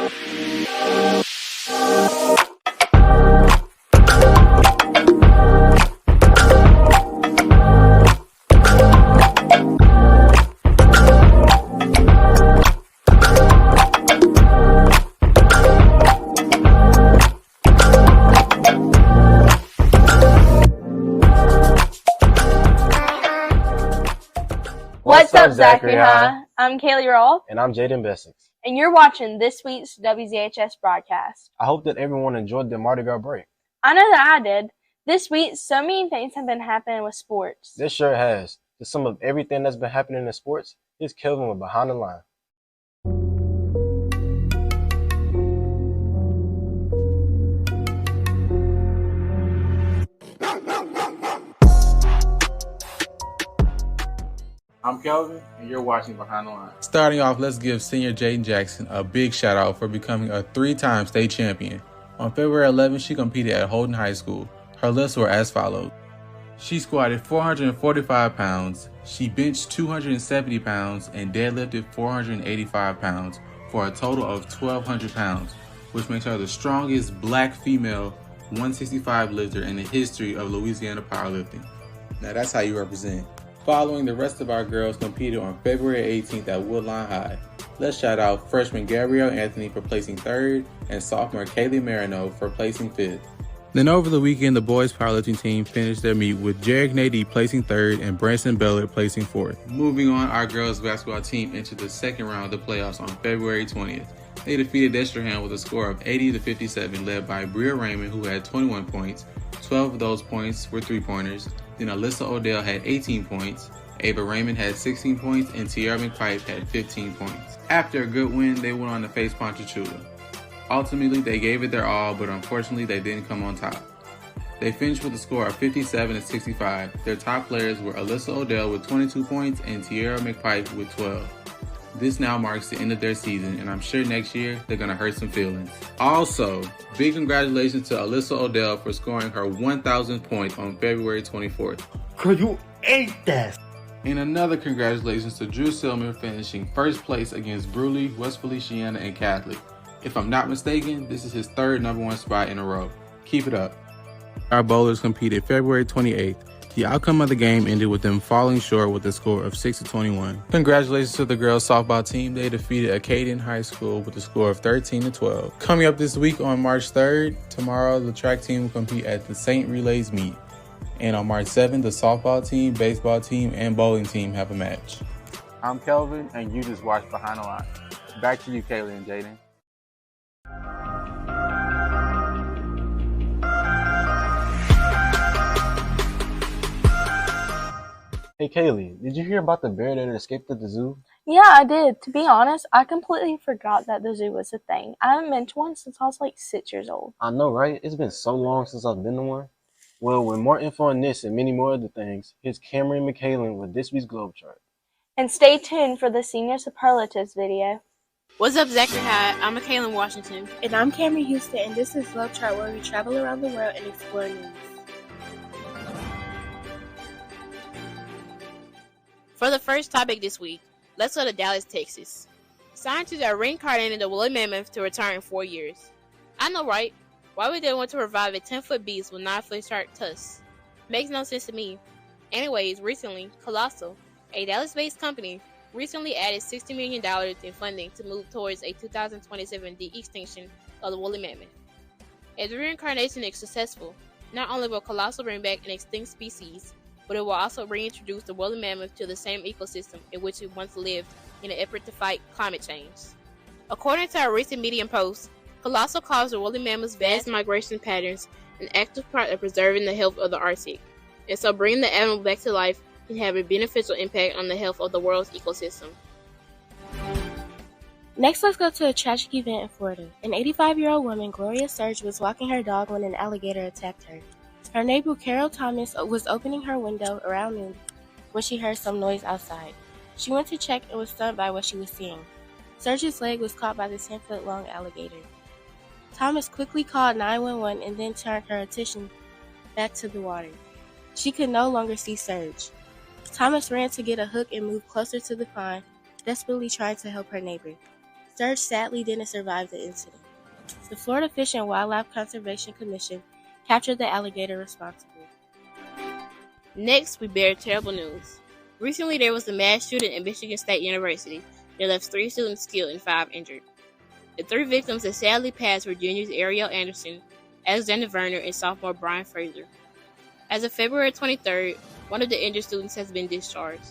What's up, Zachary High? I'm Kaylee Rolfe. And I'm Jaden Bessick. And you're watching this week's WZHS broadcast. I hope that everyone enjoyed their Mardi Gras break. I know that I did. This week, so many things have been happening with sports. This sure has. To sum up everything that's been happening in sports, here's Kelvin with Behind the Line. I'm Kelvin, and you're watching Behind the Line. Starting off, let's give senior Jaden Jackson a big shout out for becoming a 3-time state champion. On February 11th, she competed at Holden High School. Her lists were as follows. She squatted 445 pounds, she benched 270 pounds, and deadlifted 485 pounds for a total of 1,200 pounds, which makes her the strongest black female 165 lifter in the history of Louisiana powerlifting. Now that's how you represent. Following, the rest of our girls competed on February 18th at Woodline High. Let's shout out freshman Gabrielle Anthony for placing 3rd and sophomore Kaylee Marino for placing 5th. Then over the weekend, the boys powerlifting team finished their meet with Jarek Nady placing 3rd and Branson Bellett placing 4th. Moving on, our girls basketball team entered the second round of the playoffs on February 20th. They defeated Destrehan with a score of 80-57, led by Bria Raymond, who had 21 points. 12 of those points were 3-pointers. Then Alyssa Odell had 18 points, Ava Raymond had 16 points, and Tiara McPipe had 15 points. After a good win, they went on to face Ponchatoula. Ultimately, they gave it their all, but unfortunately, they didn't come on top. They finished with a score of 57-65. Their top players were Alyssa Odell with 22 points and Tiara McPipe with 12. This now marks the end of their season, and I'm sure next year they're going to hurt some feelings. Also, big congratulations to Alyssa Odell for scoring her 1,000th point on February 24th. Girl, you ate that! And another congratulations to Drew Silman finishing first place against Bruley, West Feliciana, and Catholic. If I'm not mistaken, this is his 3rd #1 spot in a row. Keep it up. Our bowlers competed February 28th. The outcome of the game ended with them falling short with a score of 6-21. Congratulations to the girls softball team. They defeated Acadian High School with a score of 13-12. Coming up this week on March 3rd, tomorrow the track team will compete at the St. Relays meet. And on March 7th, the softball team, baseball team, and bowling team have a match. I'm Kelvin, and you just watched Behind the Line. Back to you, Kaylee and Jaden. Hey Kaylee, did you hear about the bear that escaped at the zoo? Yeah, I did. To be honest, I completely forgot that the zoo was a thing. I haven't been to one since I was like 6 years old. I know, right? It's been so long since I've been to one. Well, with more info on this and many more other things, here's Cameron McKaylin with this week's Globe Chart. And stay tuned for the Senior Superlatives video. What's up, Zachary High? I'm McKaylin Washington. And I'm Cameron Houston, and this is Globe Chart, where we travel around the world and explore news. For the first topic this week, let's go to Dallas, Texas. Scientists are reincarnating the woolly mammoth to return in 4 years. I know, right? Why would they want to revive a 10-foot beast with 9-foot sharp tusks? Makes no sense to me. Anyways, recently, Colossal, a Dallas-based company, recently added $60 million in funding to move towards a 2027 de-extinction of the woolly mammoth. If the reincarnation is successful, not only will Colossal bring back an extinct species, but it will also reintroduce the woolly mammoth to the same ecosystem in which it once lived in an effort to fight climate change. According to a recent Medium post, Colossal calls the woolly mammoth's vast migration patterns an active part of preserving the health of the Arctic, and so bringing the animal back to life can have a beneficial impact on the health of the world's ecosystem. Next, let's go to a tragic event in Florida. An 85-year-old woman, Gloria Surge, was walking her dog when an alligator attacked her. Her neighbor, Carol Thomas, was opening her window around noon when she heard some noise outside. She went to check and was stunned by what she was seeing. Surge's leg was caught by the 10-foot-long alligator. Thomas quickly called 911 and then turned her attention back to the water. She could no longer see Surge. Thomas ran to get a hook and moved closer to the pond, desperately trying to help her neighbor. Sturge sadly didn't survive the incident. The Florida Fish and Wildlife Conservation Commission captured the alligator responsible. Next, we bear terrible news. Recently, there was a mass shooting at Michigan State University that left 3 students killed and 5 injured. The 3 victims that sadly passed were juniors Ariel Anderson, Alexander Verner, and sophomore Brian Fraser. As of February 23rd, one of the injured students has been discharged.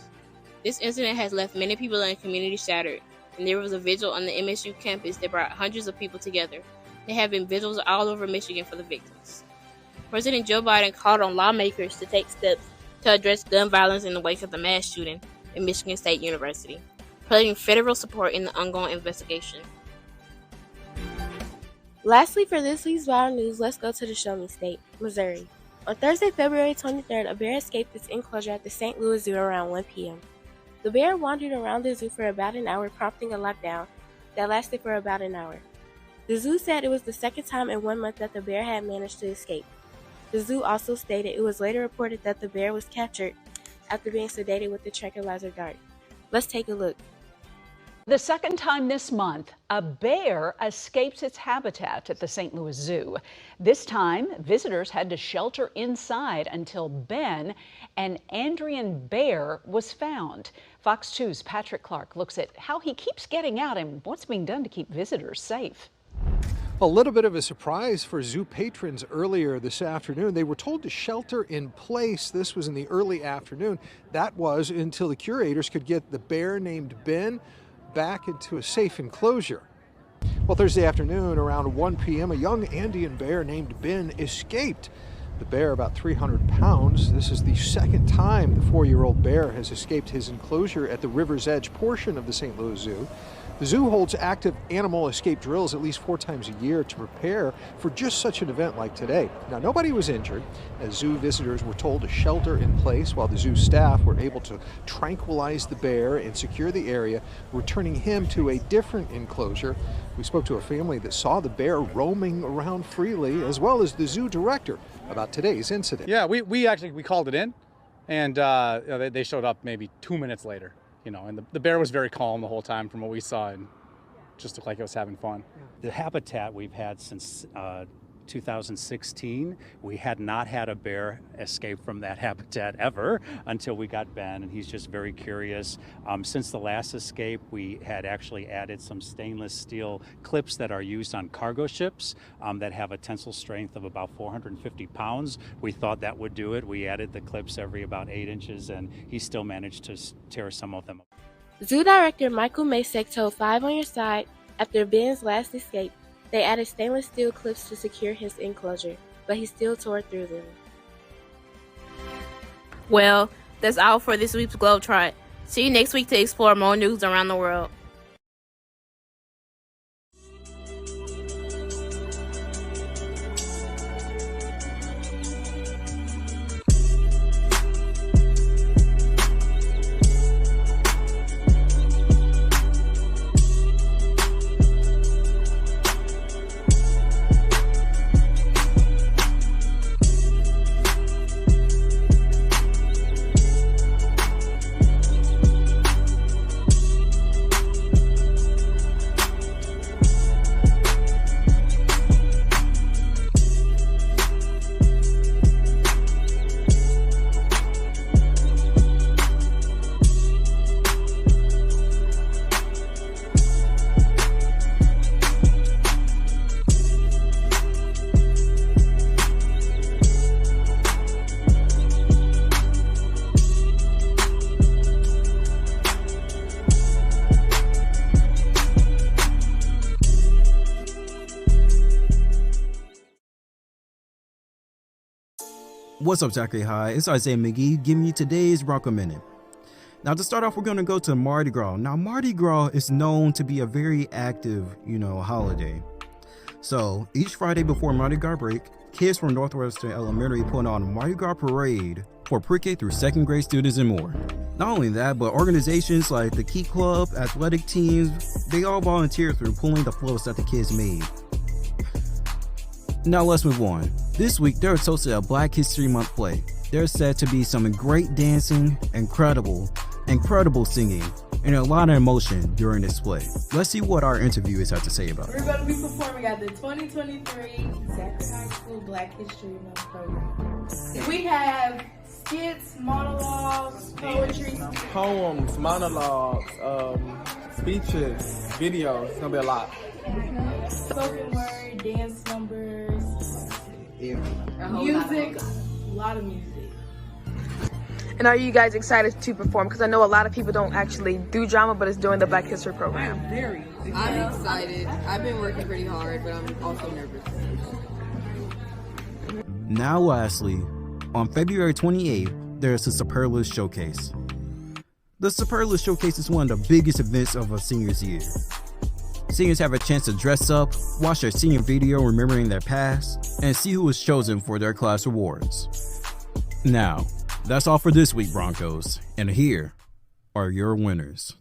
This incident has left many people in the community shattered, and there was a vigil on the MSU campus that brought hundreds of people together. There have been vigils all over Michigan for the victims. President Joe Biden called on lawmakers to take steps to address gun violence in the wake of the mass shooting at Michigan State University, pledging federal support in the ongoing investigation. Lastly, for this week's viral news, let's go to the Show Me State, Missouri. On Thursday, February 23rd, a bear escaped its enclosure at the St. Louis Zoo around 1 p.m. The bear wandered around the zoo for about an hour, prompting a lockdown that lasted for about an hour. The zoo said it was the second time in 1 month that the bear had managed to escape. The zoo also stated it was later reported that the bear was captured after being sedated with the tranquilizer dart. Let's take a look. The second time this month, a bear escapes its habitat at the St. Louis Zoo. This time, visitors had to shelter inside until Ben, an Andrian bear, was found. Fox 2's Patrick Clark looks at how he keeps getting out and what's being done to keep visitors safe. A little bit of a surprise for zoo patrons earlier this afternoon. They were told to shelter in place. This was in the early afternoon. That was until the curators could get the bear named Ben back into a safe enclosure. Well, Thursday afternoon around 1 p.m., a young Andean bear named Ben escaped. The bear, about 300 pounds. This is the second time the 4-year-old bear has escaped his enclosure at the River's Edge portion of the St. Louis Zoo. The zoo holds active animal escape drills at least 4 times a year to prepare for just such an event like today. Now, nobody was injured, as zoo visitors were told to shelter in place while the zoo staff were able to tranquilize the bear and secure the area, returning him to a different enclosure. We spoke to a family that saw the bear roaming around freely, as well as the zoo director, about today's incident. Yeah, we called it in, and they showed up maybe 2 minutes later. And the bear was very calm the whole time from what we saw, and just looked like it was having fun. The habitat we've had since 2016. We had not had a bear escape from that habitat ever until we got Ben, and he's just very curious. Since the last escape, we had actually added some stainless steel clips that are used on cargo ships that have a tensile strength of about 450 pounds. We thought that would do it. We added the clips every about 8 inches, and he still managed to tear some of them. Zoo Director Michael Masek told 5 on Your Side after Ben's last escape, they added stainless steel clips to secure his enclosure, but he still tore through them. Well, that's all for this week's Globetrot. See you next week to explore more news around the world. What's up, Zachary High? It's Isaiah McGee giving you today's Rock a Minute. Now, to start off, we're going to go to Mardi Gras. Now, Mardi Gras is known to be a very active, holiday. So, each Friday before Mardi Gras break, kids from Northwestern Elementary put on a Mardi Gras parade for pre-K through second grade students and more. Not only that, but organizations like the Key Club, athletic teams, they all volunteer through pulling the floats that the kids made. Now let's move on. This week, there is hosted a Black History Month play. There's said to be some great dancing, incredible singing, and a lot of emotion during this play. Let's see what our interviewers have to say about it. We're going to be performing at the 2023 Zachary High School Black History Month program. We have skits, monologues, poetry, poems, monologues, speeches, videos. It's gonna be a lot. spoken word, dance numbers, music, a lot of music. And are you guys excited to perform? Because I know a lot of people don't actually do drama, but it's during the Black History program. I'm excited. I've been working pretty hard, but I'm also nervous. Now lastly, on February 28th, there's the Superlative Showcase. The Superlative Showcase is one of the biggest events of a senior's year. Seniors have a chance to dress up, watch their senior video remembering their past, and see who was chosen for their class awards. Now, that's all for this week, Broncos, and here are your winners.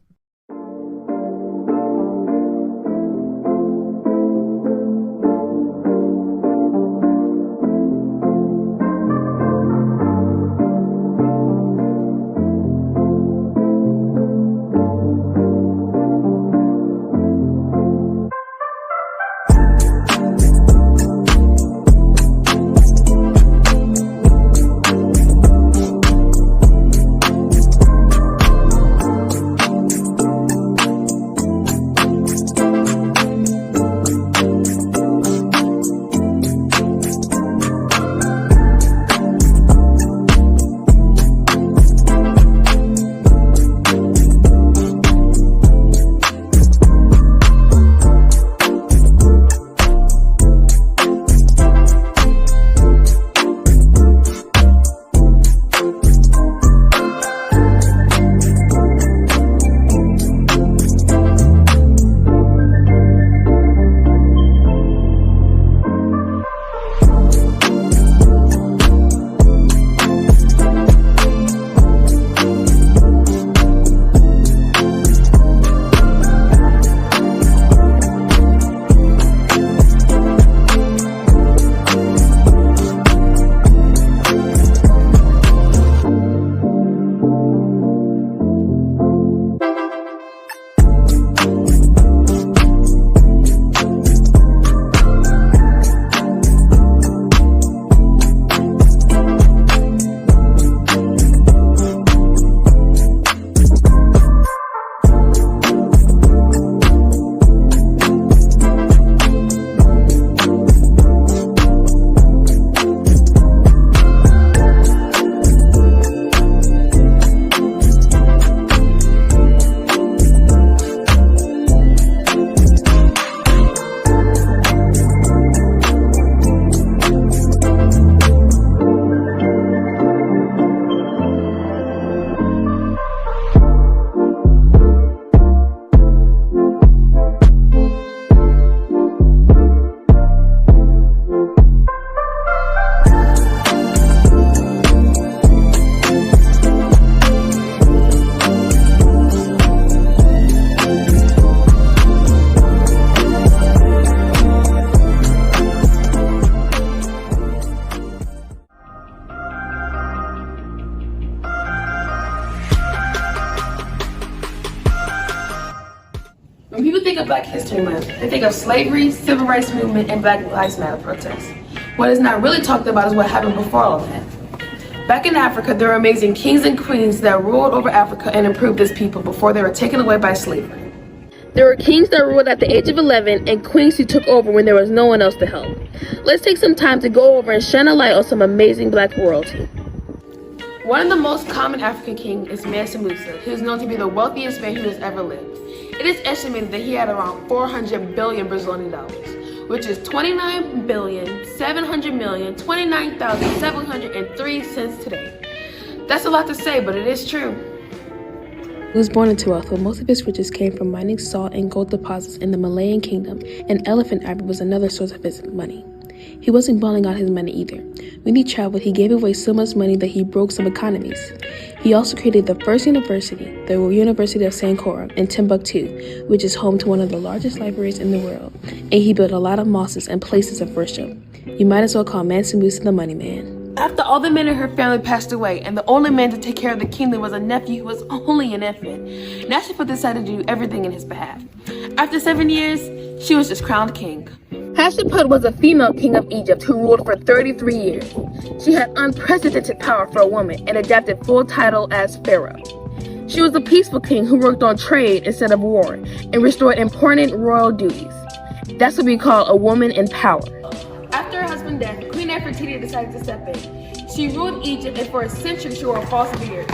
When people think of Black History Month, they think of slavery, civil rights movement, and Black Lives Matter protests. What is not really talked about is what happened before all of that. Back in Africa, there were amazing kings and queens that ruled over Africa and improved this people before they were taken away by slavery. There were kings that ruled at the age of 11 and queens who took over when there was no one else to help. Let's take some time to go over and shine a light on some amazing Black royalty. One of the most common African kings is Mansa Musa, who is known to be the wealthiest man who has ever lived. It is estimated that he had around 400 billion Brazilian dollars, which is 29,700,029,703 cents today. That's a lot to say, but it is true. He was born into wealth, but most of his riches came from mining salt and gold deposits in the Malayan kingdom, and elephant ivory was another source of his money. He wasn't balling out his money either. When he traveled, he gave away so much money that he broke some economies. He also created the first university, the University of Sankora in Timbuktu, which is home to one of the largest libraries in the world, and he built a lot of mosques and places of worship. You might as well call Mansa Musa the money man. After all the men in her family passed away, and the only man to take care of the kingdom was a nephew who was only an infant, Nashaput decided to do everything in his behalf. After 7 years, she was just crowned king. Hatshepsut was a female king of Egypt who ruled for 33 years. She had unprecedented power for a woman and adapted full title as pharaoh. She was a peaceful king who worked on trade instead of war and restored important royal duties. That's what we call a woman in power. After her husband's death, Queen Nefertiti decided to step in. She ruled Egypt and for a century she wore a false beard.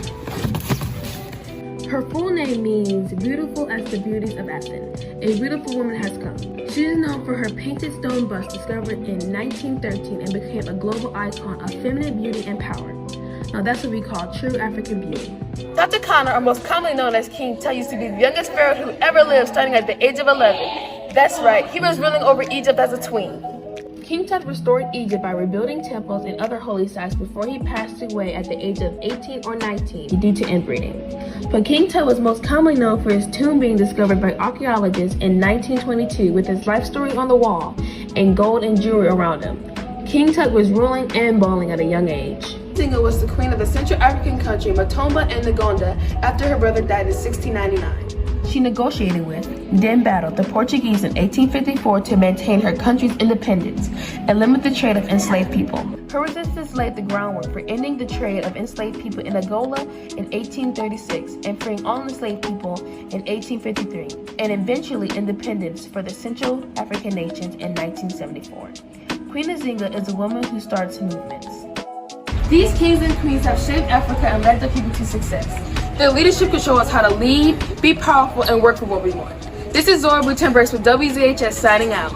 Her full name means beautiful as the beauties of Athens. A beautiful woman has come. She is known for her painted stone bust discovered in 1913 and became a global icon of feminine beauty and power. Now that's what we call true African beauty. Dr. Connor, or most commonly known as King Tut, used to be the youngest pharaoh who ever lived, starting at the age of 11. That's right, he was ruling over Egypt as a tween. King Tut restored Egypt by rebuilding temples and other holy sites before he passed away at the age of 18 or 19 due to inbreeding. But King Tut was most commonly known for his tomb being discovered by archaeologists in 1922 with his life story on the wall and gold and jewelry around him. King Tut was ruling and bowling at a young age. Singa was the queen of the Central African country Matomba and Nagonda after her brother died in 1699. She negotiated with, then battled the Portuguese in 1854 to maintain her country's independence and limit the trade of enslaved people. Her resistance laid the groundwork for ending the trade of enslaved people in Angola in 1836 and freeing all enslaved people in 1853, and eventually independence for the Central African nations in 1974. Queen Nzinga is a woman who starts movements. These kings and queens have shaped Africa and led the people to success. Their leadership can show us how to lead, be powerful, and work for what we want. This is Zora Blutenbergs with WZHS signing out.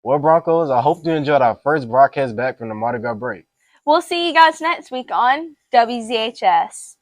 Well, Broncos, I hope you enjoyed our first broadcast back from the Mardi Gras break. We'll see you guys next week on WZHS.